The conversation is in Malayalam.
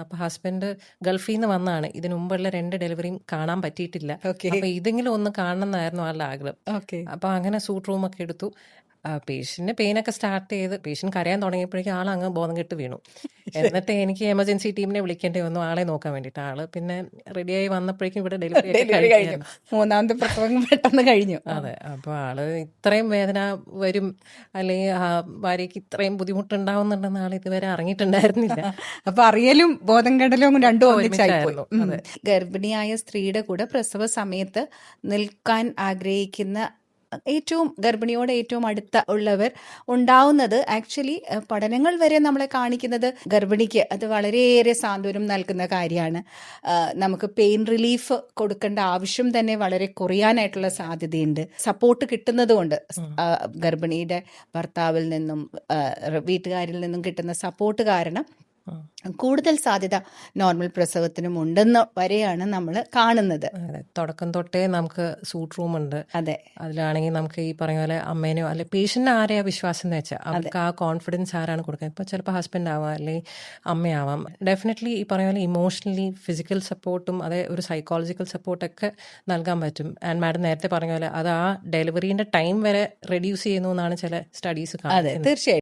അപ്പൊ ഹസ്ബൻഡ് ഗൾഫിൽ നിന്ന് വന്നാണ്. ഇതിനു മുമ്പുള്ള 2 ഡെലിവറിയും കാണാൻ പറ്റിയിട്ടില്ല. ഓക്കെ. അപ്പൊ ഇതെങ്കിലും ഒന്ന് കാണണം എന്നായിരുന്നു ആളുടെ ആഗ്രഹം. ഓക്കെ. അപ്പൊ അങ്ങനെ സൂട്ട് റൂമൊക്കെ എടുത്തു. പേഷ്യന്റിന് പെയിനൊക്കെ സ്റ്റാർട്ട് ചെയ്ത് പേഷ്യന്റ് കരയാൻ തുടങ്ങിയപ്പോഴേക്കും ആൾ അങ്ങ് ബോധം കെട്ട് വീണു. എന്നിട്ട് എനിക്ക് എമർജൻസി ടീമിനെ വിളിക്കേണ്ടി വന്നു ആളെ നോക്കാൻ വേണ്ടിയിട്ട്. ആള് പിന്നെ റെഡിയായി വന്നപ്പോഴേക്കും ഇവിടെ ഡെലിവറി ഡെലിവറി കഴിഞ്ഞു, 3ാമത്തെ പ്രസവം പെട്ടെന്ന് കഴിഞ്ഞു. അതെ. അപ്പോൾ ആള് ഇത്രയും വേദന വരും അല്ലെങ്കിൽ ഭാര്യയ്ക്ക് ഇത്രയും ബുദ്ധിമുട്ടുണ്ടാവുന്നുണ്ടെന്ന് ആൾ ഇതുവരെ അറിഞ്ഞിട്ടുണ്ടായിരുന്നില്ല. അപ്പൊ അറിയലും ബോധം കെടലും രണ്ടും ഒന്നിച്ചായിരുന്നു. ഒരുമിച്ചായിരുന്നു. അതെ. ഗർഭിണിയായ സ്ത്രീയുടെ കൂടെ പ്രസവ സമയത്ത് നിൽക്കാൻ ആഗ്രഹിക്കുന്ന ഗർഭിണിയോട് ഏറ്റവും അടുത്ത ഉള്ളവർ ഉണ്ടാവുന്നത് ആക്ച്വലി പഠനങ്ങൾ വരെ നമ്മളെ കാണിക്കുന്നത് ഗർഭിണിക്ക് അത് വളരെയേറെ സാന്ത്വനം നൽകുന്ന കാര്യമാണ്. നമുക്ക് പെയിൻ റിലീഫ് കൊടുക്കേണ്ട ആവശ്യം തന്നെ വളരെ കുറയാനായിട്ടുള്ള സാധ്യതയുണ്ട്. സപ്പോർട്ട് കിട്ടുന്നത് കൊണ്ട് ഗർഭിണിയുടെ ഭർത്താവിൽ നിന്നും വീട്ടുകാരിൽ നിന്നും കിട്ടുന്ന സപ്പോർട്ട് കാരണം കൂടുതൽ സാധ്യത നോർമൽ പ്രസവത്തിനും ഉണ്ടെന്ന് വരെയാണ് നമ്മൾ കാണുന്നത്. അതെ. തുടക്കം തൊട്ടേ നമുക്ക് സൂട്ട് റൂം ഉണ്ട്. അതെ. അതിലാണെങ്കിൽ നമുക്ക് ഈ പറഞ്ഞ പോലെ അമ്മേനെയോ അല്ലെ പേഷ്യന്റിന് ആരെയാ വിശ്വാസം എന്ന് വെച്ചാൽ അവർക്ക് ആ കോൺഫിഡൻസ് ആരാണ് കൊടുക്കുന്നത്. ഇപ്പോൾ ചിലപ്പോൾ ഹസ്ബൻഡ് ആവാം അല്ലെങ്കിൽ അമ്മയാവാം. ഡെഫിനറ്റ്ലി ഈ പറഞ്ഞ പോലെ ഇമോഷണലി ഫിസിക്കൽ സപ്പോർട്ടും അതേ ഒരു സൈക്കോളജിക്കൽ സപ്പോർട്ടൊക്കെ നൽകാൻ പറ്റും. ആൻഡ് മാഡം നേരത്തെ പറഞ്ഞ പോലെ അത് ആ ഡെലിവറീൻ്റെ ടൈം വരെ റെഡ്യൂസ് ചെയ്യുന്നു എന്നാണ് ചില സ്റ്റഡീസ് കാണുന്നത്. തീർച്ചയായും.